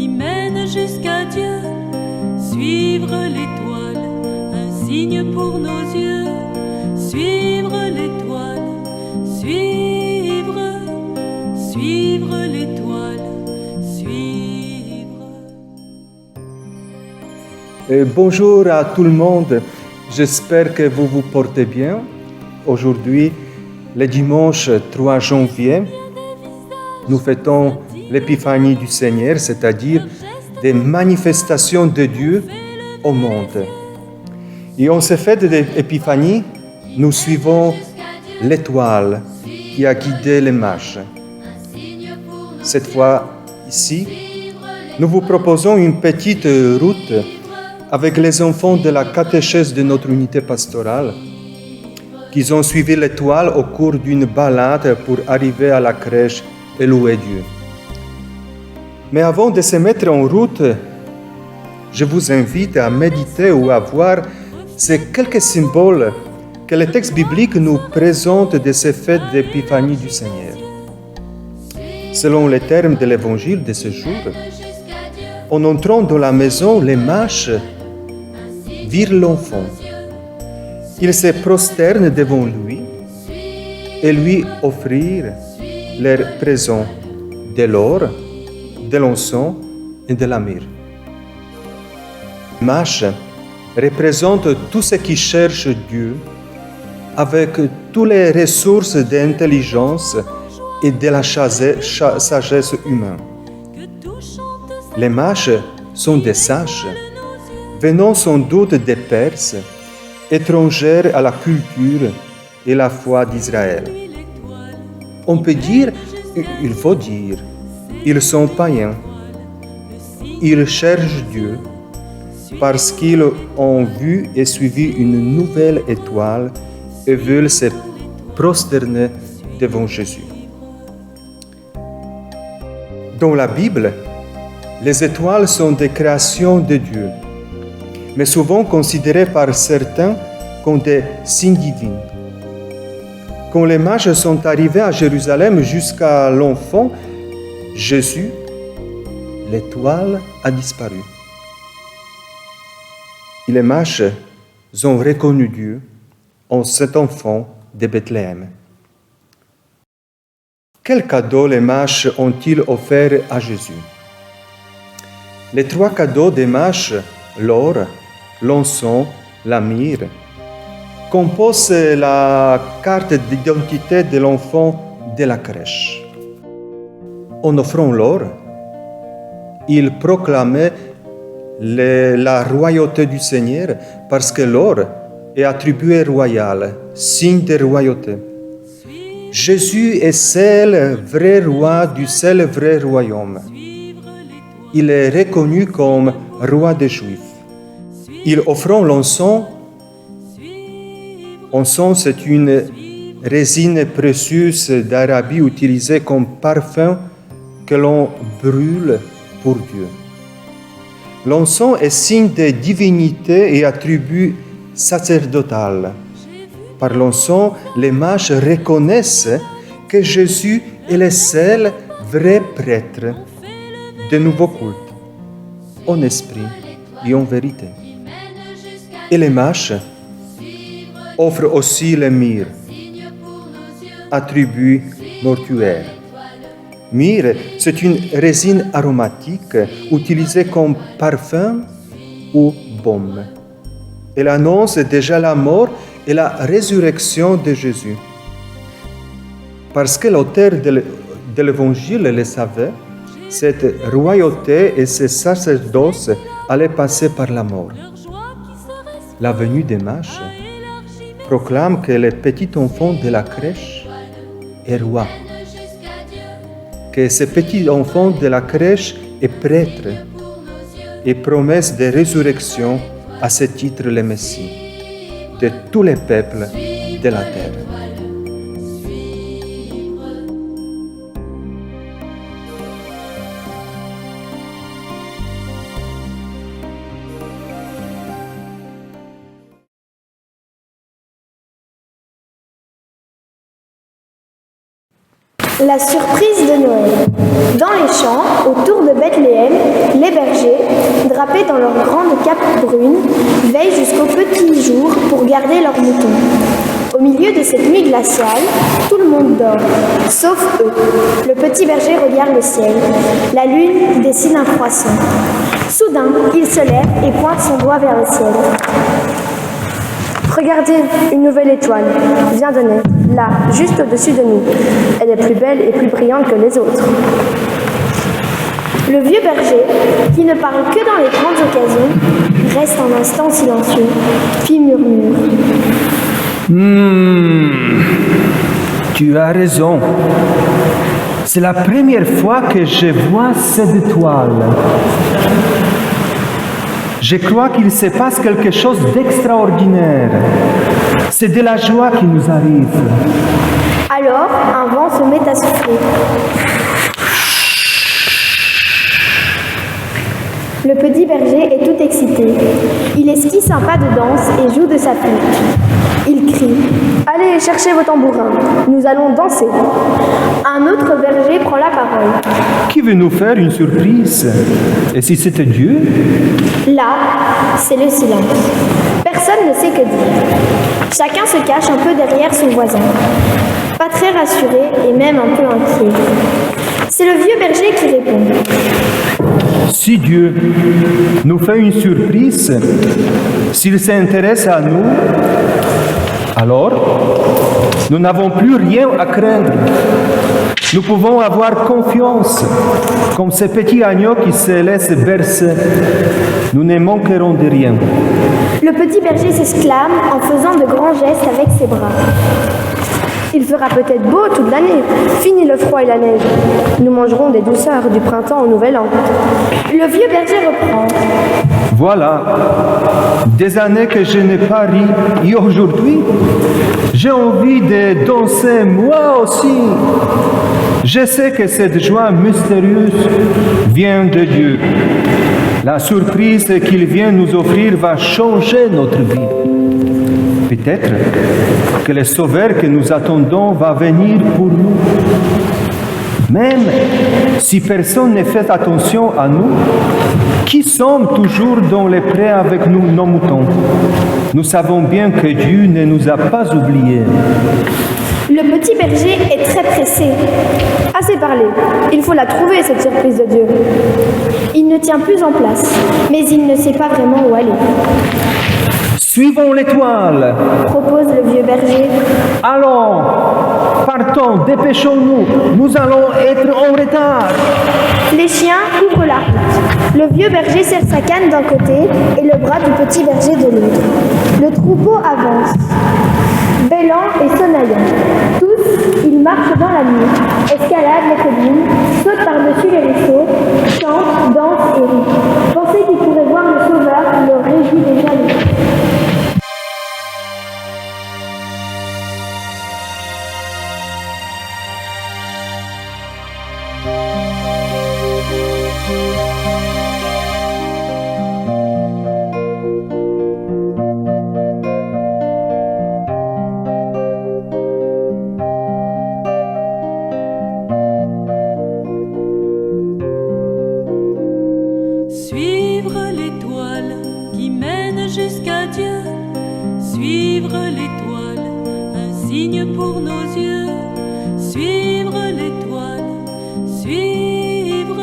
qui mène jusqu'à Dieu. Suivre l'étoile, un signe pour nos yeux. Suivre l'étoile, suivre l'étoile, suivre. Bonjour à tout le monde, j'espère que vous vous portez bien. Aujourd'hui, le dimanche 3 janvier, nous fêtons l'épiphanie du Seigneur, c'est-à-dire des manifestations de Dieu au monde. Et en cette fête d'épiphanie, nous suivons l'étoile qui a guidé les mages. Cette fois, ici, nous vous proposons une petite route avec les enfants de la catéchèse de notre unité pastorale qui ont suivi l'étoile au cours d'une balade pour arriver à la crèche et louer Dieu. Mais avant de se mettre en route, je vous invite à méditer ou à voir ces quelques symboles que le texte biblique nous présente de ces fêtes d'épiphanie du Seigneur. Selon les termes de l'évangile de ce jour, en entrant dans la maison, les mages virent l'enfant. Ils se prosternent devant lui et lui offrirent leurs présents de l'or, de l'encens et de la myrrhe. Les mages représentent tous ceux qui cherchent Dieu avec toutes les ressources d'intelligence et de la sagesse humaine. Les mages sont des sages, venant sans doute des Perses, étrangers à la culture et la foi d'Israël. On peut dire, il faut dire, ils sont païens. Ils cherchent Dieu parce qu'ils ont vu et suivi une nouvelle étoile et veulent se prosterner devant Jésus. Dans la Bible, les étoiles sont des créations de Dieu, mais souvent considérées par certains comme des signes divins. Quand les mages sont arrivés à Jérusalem jusqu'à l'enfant Jésus, l'étoile a disparu. Et les mages ont reconnu Dieu en cet enfant de Bethléem. Quel cadeau les mages ont-ils offert à Jésus? Les trois cadeaux des mages, l'or, l'encens, la myrrhe, composent la carte d'identité de l'enfant de la crèche. En offrant l'or, ils proclamaient la royauté du Seigneur parce que l'or est attribué royal, signe de royauté. Jésus est seul vrai roi du seul vrai royaume. Il est reconnu comme roi des Juifs. Ils offrent l'encens. L'encens, c'est une résine précieuse d'Arabie utilisée comme parfum que l'on brûle pour Dieu. L'encens est signe de divinité et attribut sacerdotal. Par l'encens, les mages reconnaissent que Jésus est le seul vrai prêtre de nouveau culte, en esprit et en vérité. Et les mages offrent aussi le myrrhe, attribut mortuaire. Myrrhe, c'est une résine aromatique utilisée comme parfum ou baume. Elle annonce déjà la mort et la résurrection de Jésus. Parce que l'auteur de l'Évangile le savait, cette royauté et ce sacerdoce allaient passer par la mort. La venue des mages proclame que le petit enfant de la crèche est roi, que ce petit enfant de la crèche est prêtre et promesse de résurrection à ce titre le Messie de tous les peuples de la terre. La surprise de Noël. Dans les champs, autour de Bethléem, drapés dans leurs grandes capes brunes, veillent jusqu'au petit jour pour garder leurs moutons. Au milieu de cette nuit glaciale, tout le monde dort, sauf eux. Le petit berger regarde le ciel. La lune dessine un croissant. Soudain, il se lève et pointe son doigt vers le ciel. Regardez, une nouvelle étoile vient de naître, là, juste au-dessus de nous. Elle est plus belle et plus brillante que les autres. Le vieux berger, qui ne parle que dans les grandes occasions, reste un instant silencieux, puis murmure. Tu as raison. C'est la première fois que je vois cette étoile. Je crois qu'il se passe quelque chose d'extraordinaire. C'est de la joie qui nous arrive. Alors, un vent se met à souffler. Le petit berger est tout excité. Il esquisse un pas de danse et joue de sa flûte. Il crie « Allez, cherchez vos tambourins, nous allons danser !» Un autre berger prend la parole. Qui veut nous faire une surprise? Et si c'était Dieu? Là, c'est le silence. Personne ne sait que dire. Chacun se cache un peu derrière son voisin. Pas très rassuré et même un peu inquiet. C'est le vieux berger qui répond. Si Dieu nous fait une surprise, s'il s'intéresse à nous, alors nous n'avons plus rien à craindre. Nous pouvons avoir confiance, comme ces petits agneaux qui se laissent bercer. Nous ne manquerons de rien. Le petit berger s'exclame en faisant de grands gestes avec ses bras. Il fera peut-être beau toute l'année. Fini le froid et la neige. Nous mangerons des douceurs du printemps au nouvel an. Le vieux berger reprend. Voilà, des années que je n'ai pas ri, et aujourd'hui, j'ai envie de danser moi aussi. Je sais que cette joie mystérieuse vient de Dieu. La surprise qu'il vient nous offrir va changer notre vie. Peut-être que le Sauveur que nous attendons va venir pour nous. Même si personne ne fait attention à nous, qui sommes toujours dans les prés avec nous, nos moutons, nous savons bien que Dieu ne nous a pas oubliés. Le petit berger est très pressé. Assez parlé. Il faut la trouver, cette surprise de Dieu. Il ne tient plus en place, mais il ne sait pas vraiment où aller. Suivons l'étoile, propose le vieux berger. Allons, partons, dépêchons-nous, nous allons être en retard. Les chiens couvrent la route. Le vieux berger serre sa canne d'un côté et le bras du petit berger de l'autre. Le troupeau avance, bêlant et sonnaillant. Tous, ils marchent dans la nuit, escaladent les collines, sautent par-dessus les ruisseaux, chantent, dansent et rient. Pensez qu'ils pourraient voir le Sauveur qui leur réjouit déjà les yeux. Suivre l'étoile qui mène jusqu'à Dieu, suivre l'étoile, un signe pour nos yeux, suivre l'étoile, suivre,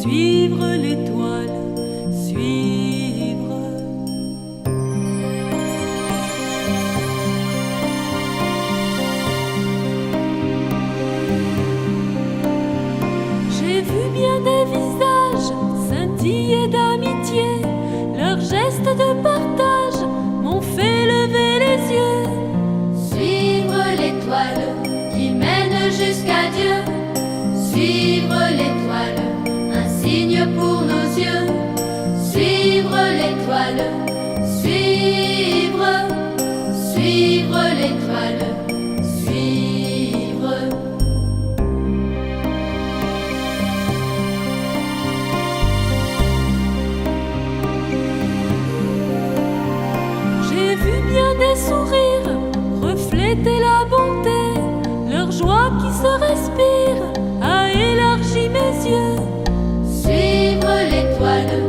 suivre l'étoile, suivre. J'ai vu bien des visages scintiller d'amitié, leurs gestes de partage m'ont fait lever les yeux. Suivre l'étoile qui mène jusqu'à Dieu, suivre l'étoile, un signe pour nos yeux, suivre l'étoile, suivre, suivre l'étoile, suivre. J'ai vu bien des sourires refléter la bonté, leur joie qui se respire a élargi mes yeux. Suivre l'étoile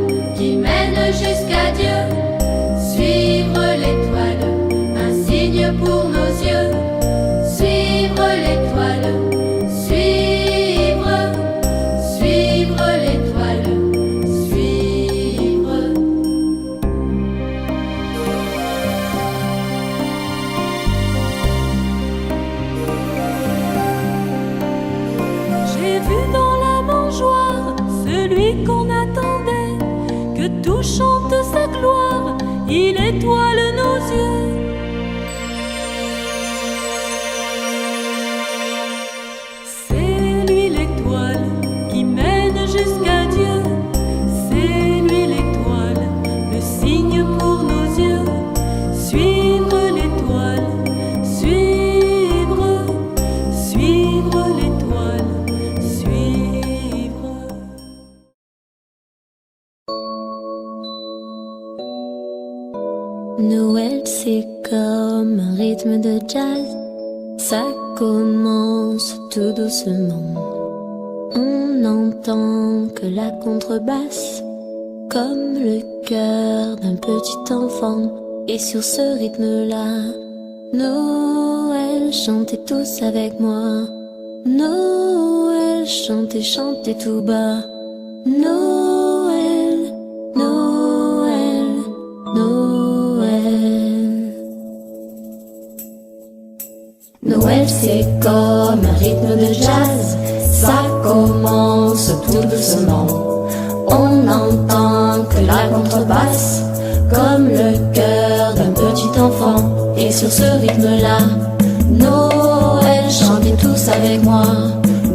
tout chante sa gloire, il étoile nos yeux. C'est lui l'étoile qui mène jusqu'à Dieu. C'est lui l'étoile, le signe pour nos yeux. Suivre l'étoile, suivre, suivre l'étoile, suivre. Noël, c'est comme un rythme de jazz. Ça commence tout doucement. On n'entend que la contrebasse, comme le cœur d'un petit enfant. Et sur ce rythme-là, Noël, chantez tous avec moi. Noël, chantez, chantez tout bas. Noël, Noël, Noël. Noël, c'est comme un rythme de jazz. Ça commence tout doucement. On n'entend que la contrebasse, comme le cœur d'un petit enfant. Et sur ce rythme-là, Noël, chantez tous avec moi.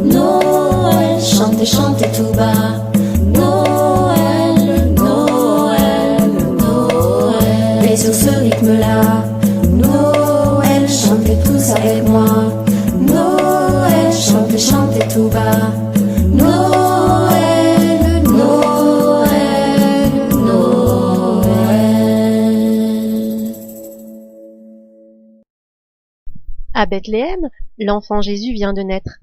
Noël, chantez, chantez tout bas. Noël, Noël, Noël. Et sur ce rythme-là, Noël, chantez tous avec moi. Noël, chantez, chantez tout bas. Noël, Noël, Noël. À Bethléem, l'enfant Jésus vient de naître.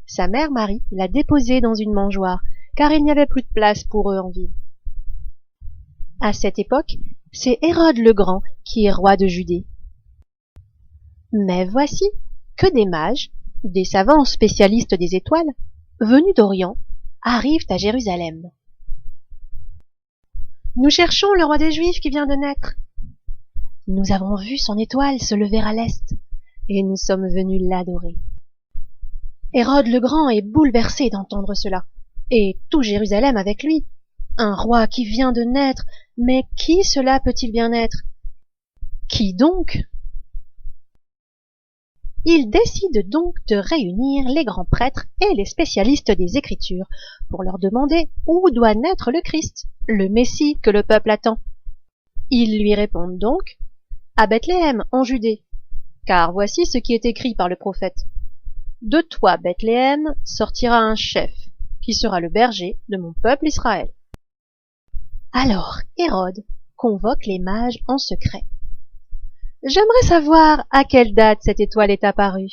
Sa mère Marie l'a déposé dans une mangeoire, car il n'y avait plus de place pour eux en ville. À cette époque, c'est Hérode le Grand qui est roi de Judée. Mais voici que des mages, des savants spécialistes des étoiles, venus d'Orient, arrivent à Jérusalem. Nous cherchons le roi des Juifs qui vient de naître. Nous avons vu son étoile se lever à l'est, et nous sommes venus l'adorer. Hérode le Grand est bouleversé d'entendre cela, et tout Jérusalem avec lui. Un roi qui vient de naître, mais qui cela peut-il bien être? Qui donc? Il décide donc de réunir les grands prêtres et les spécialistes des Écritures pour leur demander où doit naître le Christ, le Messie que le peuple attend. Ils lui répondent donc à Bethléem en Judée, car voici ce qui est écrit par le prophète. De toi, Bethléem, sortira un chef, qui sera le berger de mon peuple Israël. Alors Hérode convoque les mages en secret. J'aimerais savoir à quelle date cette étoile est apparue.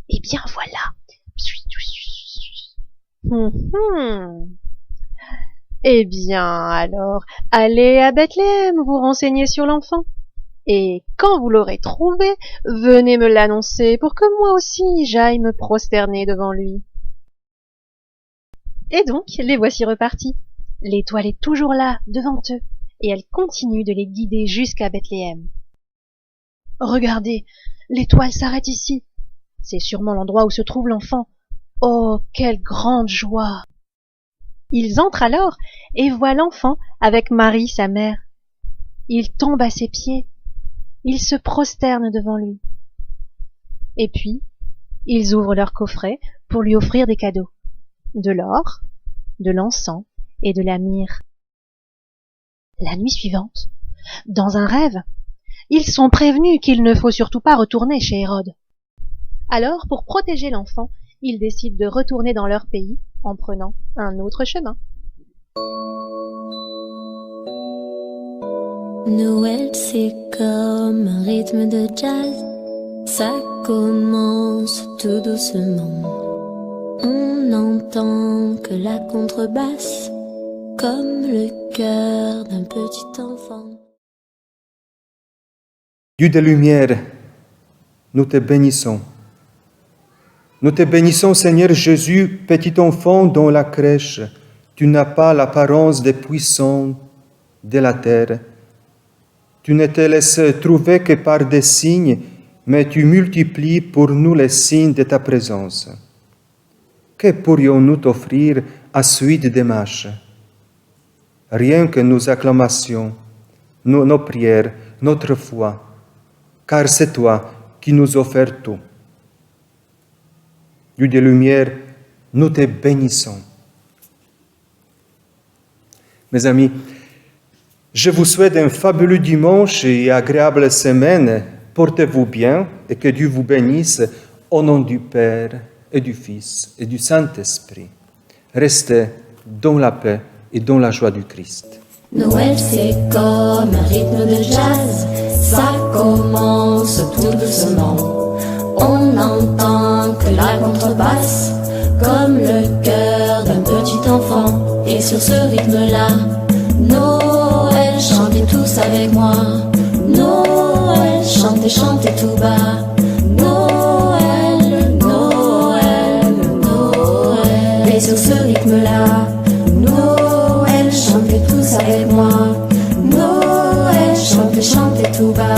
Eh bien voilà. Eh bien alors, allez à Bethléem vous renseigner sur l'enfant. Et quand vous l'aurez trouvé, venez me l'annoncer pour que moi aussi j'aille me prosterner devant lui. Et donc, les voici repartis. L'étoile est toujours là, devant eux, et elle continue de les guider jusqu'à Bethléem. Regardez, l'étoile s'arrête ici. C'est sûrement l'endroit où se trouve l'enfant. Oh, quelle grande joie! Ils entrent alors et voient l'enfant avec Marie, sa mère. Ils tombent à ses pieds. Ils se prosternent devant lui. Et puis, ils ouvrent leur coffret pour lui offrir des cadeaux. De l'or, de l'encens et de la myrrhe. La nuit suivante, dans un rêve, ils sont prévenus qu'il ne faut surtout pas retourner chez Hérode. Alors, pour protéger l'enfant, ils décident de retourner dans leur pays en prenant un autre chemin. Noël, c'est comme un rythme de jazz. Ça commence tout doucement. On n'entend que la contrebasse, comme le cœur d'un petit enfant. Dieu de lumière, nous te bénissons. Nous te bénissons, Seigneur Jésus, petit enfant dans la crèche. Tu n'as pas l'apparence des puissants de la terre. Tu ne te laisses trouver que par des signes, mais tu multiplies pour nous les signes de ta présence. Que pourrions-nous t'offrir à suite des marches? rien que nos acclamations, nos prières, notre foi, car c'est toi qui nous offres tout. Dieu des Lumières, nous te bénissons. Mes amis, je vous souhaite un fabuleux dimanche et agréable semaine. Portez-vous bien et que Dieu vous bénisse au nom du Père et du Fils et du Saint-Esprit. Restez dans la paix et dans la joie du Christ. Noël c'est comme un rythme de jazz, ça commence tout doucement. On n'entend que la contrebasse, comme le cœur d'un petit enfant. Et sur ce rythme-là, Noël, chantez tous avec moi. Noël, chantez, chantez tout bas. Noël, Noël, Noël. Et sur ce rythme-là, Noël, chantez tous avec moi. Noël, chantez, chantez tout bas.